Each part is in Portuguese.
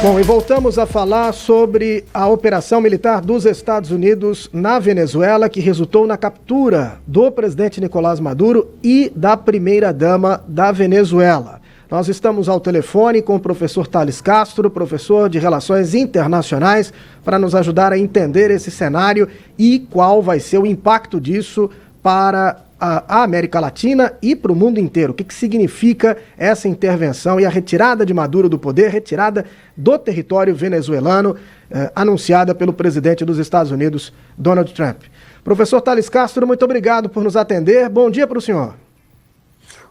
Bom, e voltamos a falar sobre a operação militar dos Estados Unidos na Venezuela, que resultou na captura do presidente Nicolás Maduro e da primeira-dama da Venezuela. Nós estamos ao telefone com o professor Thales Castro, professor de Relações Internacionais, para nos ajudar a entender esse cenário e qual vai ser o impacto disso para a América Latina e para o mundo inteiro. O que significa essa intervenção e a retirada de Maduro do poder, retirada do território venezuelano, anunciada pelo presidente dos Estados Unidos, Donald Trump. Professor Thales Castro, muito obrigado por nos atender. Bom dia para o senhor.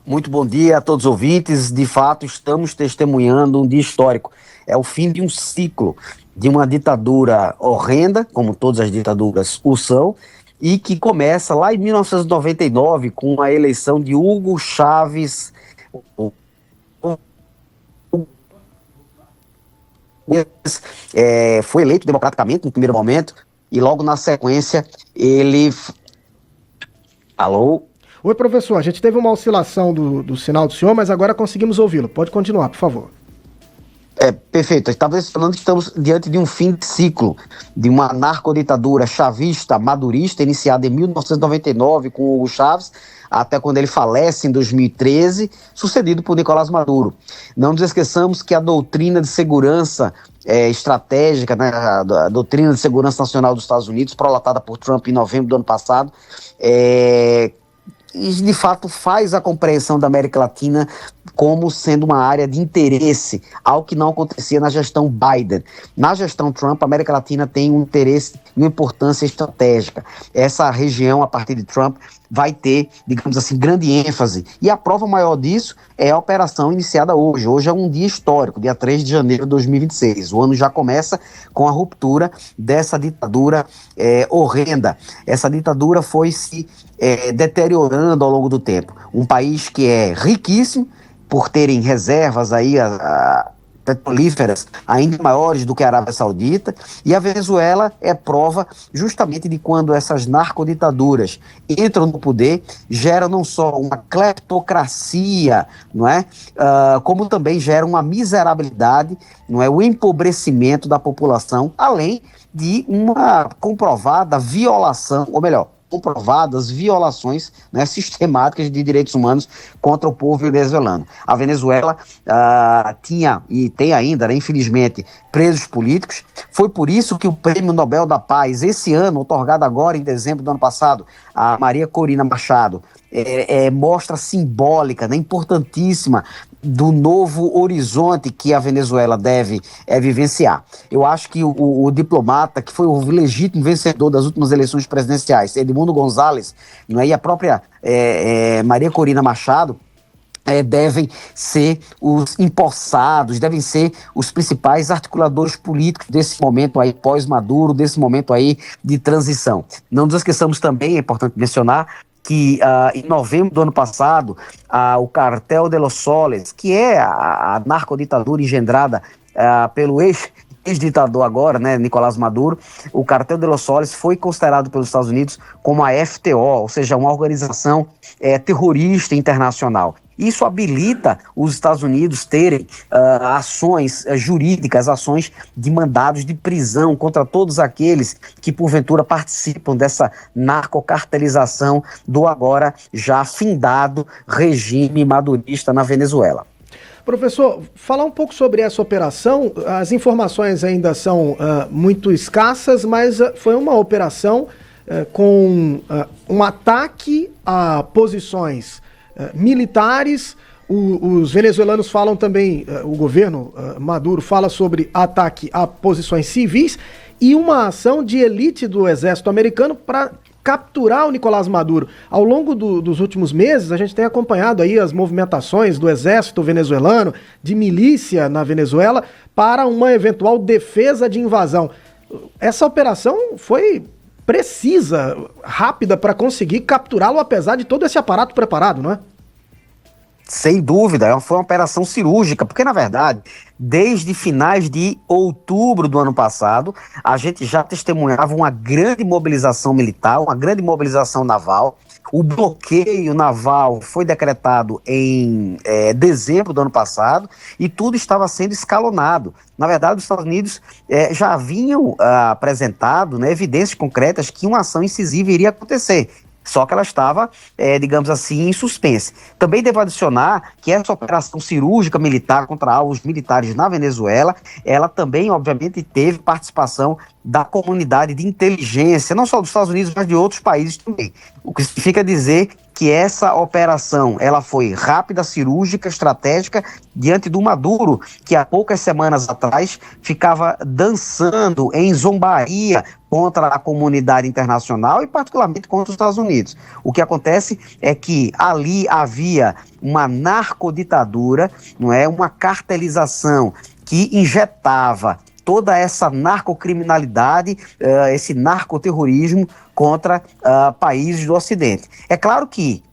Muito bom dia a todos os ouvintes. De fato, estamos testemunhando um dia histórico. É o fim de um ciclo, de uma ditadura horrenda, como todas as ditaduras o são, e que começa lá em 1999 com a eleição de Hugo Chávez. Foi eleito democraticamente no primeiro momento e logo na sequência ele... Alô? Oi, professor, a gente teve uma oscilação do sinal do senhor, mas agora conseguimos ouvi-lo. Pode continuar, por favor. Perfeito. Estava falando que estamos diante de um fim de ciclo, de uma narcoditadura chavista, madurista, iniciada em 1999 com Hugo Chávez, até quando ele falece em 2013, sucedido por Nicolás Maduro. Não nos esqueçamos que a doutrina de segurança estratégica, né, a doutrina de segurança nacional dos Estados Unidos, prolatada por Trump em novembro do ano passado, e de fato faz a compreensão da América Latina como sendo uma área de interesse, algo que não acontecia na gestão Biden. Na gestão Trump, a América Latina tem um interesse e uma importância estratégica. Essa região, a partir de Trump, vai ter, digamos assim, grande ênfase. E a prova maior disso é a operação iniciada hoje. Hoje é um dia histórico, dia 3 de janeiro de 2026. O ano já começa com a ruptura dessa ditadura horrenda. Essa ditadura foi se deteriorando ao longo do tempo. Um país que é riquíssimo, por terem reservas aí petrolíferas ainda maiores do que a Arábia Saudita, e a Venezuela é prova justamente de quando essas narcoditaduras entram no poder, geram não só uma cleptocracia, não é? Como também geram uma miserabilidade, não é? O empobrecimento da população, além de uma comprovada violação, ou melhor, comprovadas violações, né, sistemáticas de direitos humanos contra o povo venezuelano. A Venezuela tinha e tem ainda, né, infelizmente, presos políticos. Foi por isso que o Prêmio Nobel da Paz, esse ano, otorgado agora em dezembro do ano passado, a Maria Corina Machado, mostra simbólica, né, importantíssima, do novo horizonte que a Venezuela deve vivenciar. Eu acho que o diplomata, que foi o legítimo vencedor das últimas eleições presidenciais, Edmundo González, não é, e a própria Maria Corina Machado, devem ser os empossados, devem ser os principais articuladores políticos desse momento aí pós-Maduro, desse momento aí de transição. Não nos esqueçamos também, é importante mencionar, que em novembro do ano passado, o Cartel de los Soles, que é a narcoditadura engendrada pelo ex-ditador agora, né, Nicolás Maduro, o Cartel de los Soles foi considerado pelos Estados Unidos como a FTO, ou seja, uma organização terrorista internacional. Isso habilita os Estados Unidos terem ações jurídicas, ações de mandados de prisão contra todos aqueles que, porventura, participam dessa narcocartelização do agora já findado regime madurista na Venezuela. Professor, falar um pouco sobre essa operação. As informações ainda são muito escassas, mas foi uma operação com um ataque a posições militares. Os venezuelanos falam também, o governo Maduro fala sobre ataque a posições civis e uma ação de elite do exército americano para capturar o Nicolás Maduro. Ao longo dos últimos meses, a gente tem acompanhado aí as movimentações do exército venezuelano, de milícia na Venezuela, para uma eventual defesa de invasão. Essa operação foi precisa, rápida, para conseguir capturá-lo, apesar de todo esse aparato preparado, não é? Sem dúvida, foi uma operação cirúrgica, porque, na verdade, desde finais de outubro do ano passado, a gente já testemunhava uma grande mobilização militar, uma grande mobilização naval. O bloqueio naval foi decretado em dezembro do ano passado e tudo estava sendo escalonado. Na verdade, os Estados Unidos já haviam apresentado, né, evidências concretas que uma ação incisiva iria acontecer. Só que ela estava, digamos assim, em suspense. Também devo adicionar que essa operação cirúrgica militar contra alvos militares na Venezuela, ela também, obviamente, teve participação da comunidade de inteligência, não só dos Estados Unidos, mas de outros países também. O que significa dizer que essa operação, ela foi rápida, cirúrgica, estratégica, diante do Maduro, que há poucas semanas atrás ficava dançando em zombaria contra a comunidade internacional e particularmente contra os Estados Unidos. O que acontece é que ali havia uma narcoditadura, não é, uma cartelização que injetava toda essa narcocriminalidade, esse narcoterrorismo contra países do Ocidente. É claro que,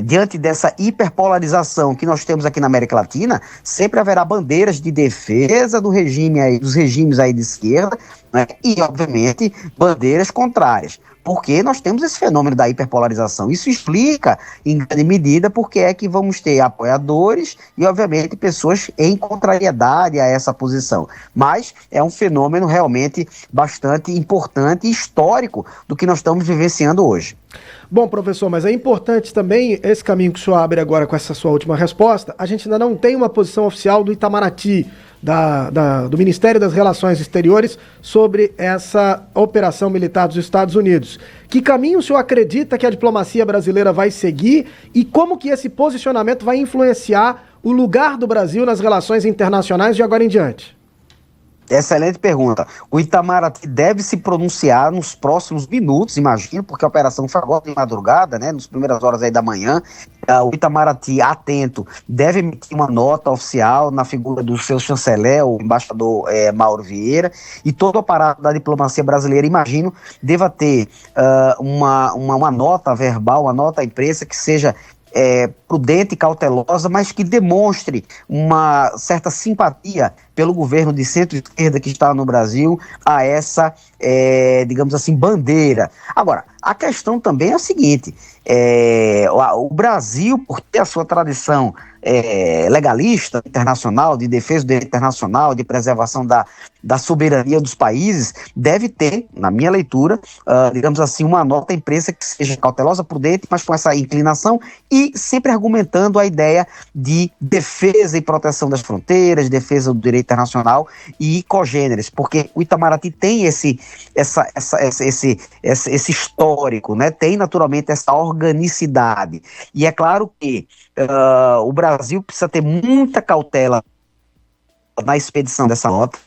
diante dessa hiperpolarização que nós temos aqui na América Latina, sempre haverá bandeiras de defesa do regime dos regimes aí de esquerda, né, e, obviamente, bandeiras contrárias. Porque nós temos esse fenômeno da hiperpolarização. Isso explica, em grande medida, porque é que vamos ter apoiadores e, obviamente, pessoas em contrariedade a essa posição. Mas é um fenômeno realmente bastante importante e histórico do que nós estamos vivenciando hoje. Bom, professor, mas é importante também esse caminho que o senhor abre agora com essa sua última resposta. A gente ainda não tem uma posição oficial do Itamaraty, do Ministério das Relações Exteriores, sobre essa operação militar dos Estados Unidos. Que caminho o senhor acredita que a diplomacia brasileira vai seguir e como que esse posicionamento vai influenciar o lugar do Brasil nas relações internacionais de agora em diante? Excelente pergunta. O Itamaraty deve se pronunciar nos próximos minutos, imagino, porque a operação foi agora de madrugada, né, nas primeiras horas aí da manhã. O Itamaraty, atento, deve emitir uma nota oficial na figura do seu chanceler, o embaixador Mauro Vieira, e todo o aparato da diplomacia brasileira, imagino, deva ter uma nota verbal, uma nota à imprensa que seja prudente e cautelosa, mas que demonstre uma certa simpatia pelo governo de centro-esquerda que está no Brasil a essa, digamos assim, bandeira. Agora, a questão também é a seguinte, o Brasil, por ter a sua tradição legalista, internacional, de defesa do direito internacional, de preservação da soberania dos países, deve ter, na minha leitura, digamos assim, uma nota à imprensa que seja cautelosa, prudente, mas com essa inclinação e sempre argumentando a ideia de defesa e proteção das fronteiras, defesa do direito internacional e cogêneres, porque o Itamaraty tem esse histórico, né? Tem naturalmente essa organicidade. E é claro que o Brasil precisa ter muita cautela na expedição dessa nota,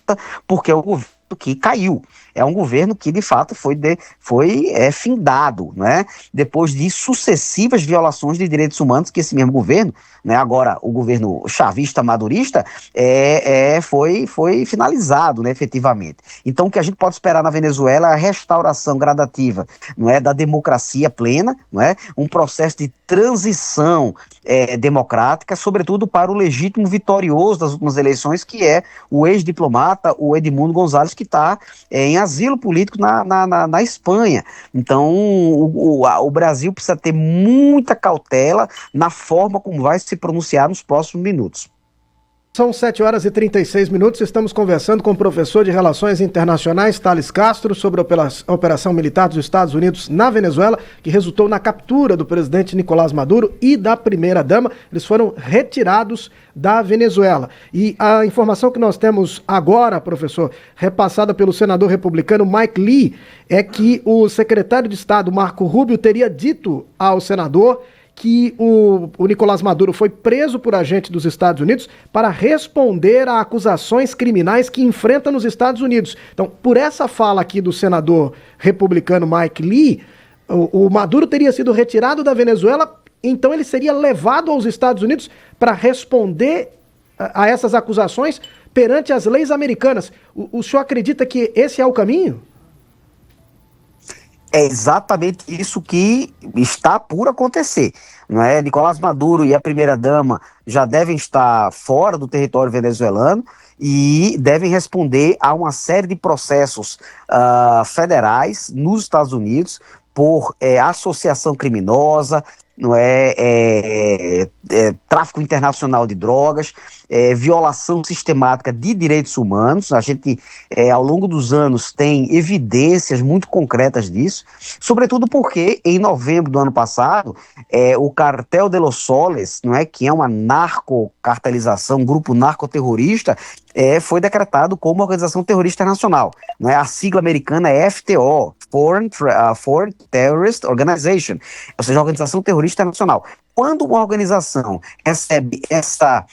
porque é um governo que caiu. É um governo que, de fato, foi findado, né? Depois de sucessivas violações de direitos humanos que esse mesmo governo, né, agora o governo chavista-madurista, foi finalizado, né, efetivamente. Então, o que a gente pode esperar na Venezuela é a restauração gradativa, não é, da democracia plena, não é, um processo de transição democrática, sobretudo para o legítimo vitorioso das últimas eleições, que é o ex-diplomata, o Edmundo González, que está em asilo político na Espanha. Então, o Brasil precisa ter muita cautela na forma como vai se pronunciar nos próximos minutos. São 7h36, estamos conversando com o professor de Relações Internacionais, Thales Castro, sobre a operação militar dos Estados Unidos na Venezuela, que resultou na captura do presidente Nicolás Maduro e da primeira-dama. Eles foram retirados da Venezuela. E a informação que nós temos agora, professor, repassada pelo senador republicano Mike Lee, é que o secretário de Estado, Marco Rubio, teria dito ao senador que o Nicolás Maduro foi preso por agente dos Estados Unidos para responder a acusações criminais que enfrenta nos Estados Unidos. Então, por essa fala aqui do senador republicano Mike Lee, o Maduro teria sido retirado da Venezuela, então ele seria levado aos Estados Unidos para responder a essas acusações perante as leis americanas. O senhor acredita que esse é o caminho? É exatamente isso que está por acontecer, não é? Nicolás Maduro e a primeira-dama já devem estar fora do território venezuelano e devem responder a uma série de processos federais nos Estados Unidos por associação criminosa, não tráfico internacional de drogas, violação sistemática de direitos humanos. A gente, ao longo dos anos, tem evidências muito concretas disso, sobretudo porque, em novembro do ano passado, o Cartel de los Soles, não é, que é uma narcocartelização, um grupo narcoterrorista, foi decretado como organização terrorista internacional. Não é? A sigla americana é FTO, Foreign Terrorist Organization, ou seja, Organização Terrorista Internacional. Quando uma organização recebe essa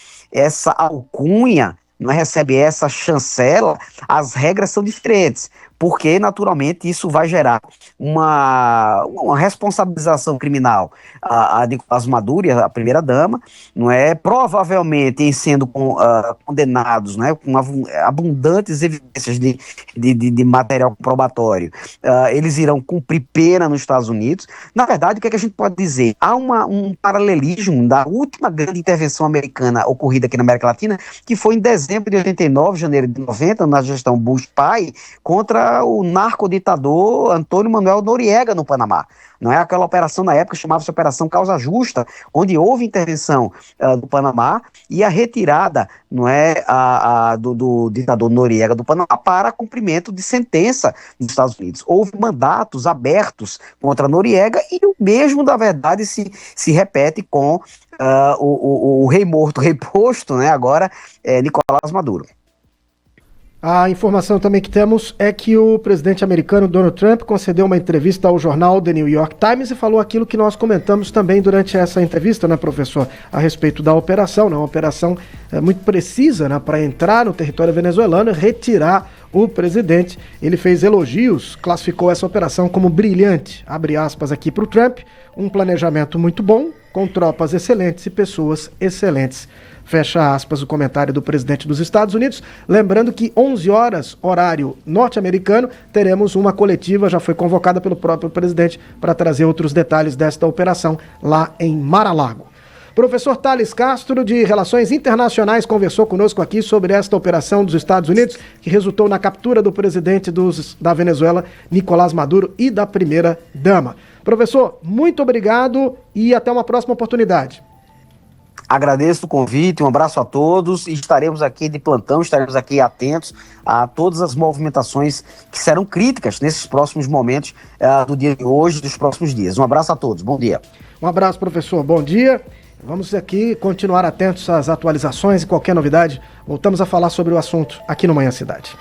alcunha, não é, recebe essa chancela, as regras são diferentes, porque naturalmente isso vai gerar uma responsabilização criminal a Nicolás Maduro e a primeira-dama, não é? Provavelmente em sendo condenados, não é? Com abundantes evidências de material probatório, eles irão cumprir pena nos Estados Unidos. Na verdade, o que é que a gente pode dizer? Há um paralelismo da última grande intervenção americana ocorrida aqui na América Latina, que foi em dezembro de 89, janeiro de 90, na gestão Bush-pai, contra o narcoditador Antônio Manuel Noriega no Panamá. Não é? Aquela operação na época chamava-se Operação Causa Justa, onde houve intervenção do Panamá e a retirada, não é, do ditador Noriega do Panamá para cumprimento de sentença nos Estados Unidos. Houve mandatos abertos contra Noriega e o mesmo, na verdade, se repete com o rei morto, rei posto, né, agora Nicolás Maduro. A informação também que temos é que o presidente americano Donald Trump concedeu uma entrevista ao jornal The New York Times e falou aquilo que nós comentamos também durante essa entrevista, né, professor, a respeito da operação, né, uma operação muito precisa, né, para entrar no território venezuelano e retirar o presidente. Ele fez elogios, classificou essa operação como brilhante, abre aspas aqui para o Trump, um planejamento muito bom, com tropas excelentes e pessoas excelentes. Fecha aspas o comentário do presidente dos Estados Unidos. Lembrando que 11 horas, horário norte-americano, teremos uma coletiva, já foi convocada pelo próprio presidente, para trazer outros detalhes desta operação lá em Mar-a-Lago. Professor Thales Castro, de Relações Internacionais, conversou conosco aqui sobre esta operação dos Estados Unidos, que resultou na captura do presidente da Venezuela, Nicolás Maduro, e da primeira-dama. Professor, muito obrigado e até uma próxima oportunidade. Agradeço o convite, um abraço a todos e estaremos aqui de plantão, estaremos aqui atentos a todas as movimentações que serão críticas nesses próximos momentos do dia de hoje e dos próximos dias. Um abraço a todos, bom dia. Um abraço, professor, bom dia. Vamos aqui continuar atentos às atualizações e qualquer novidade. Voltamos a falar sobre o assunto aqui no Manhã Cidade.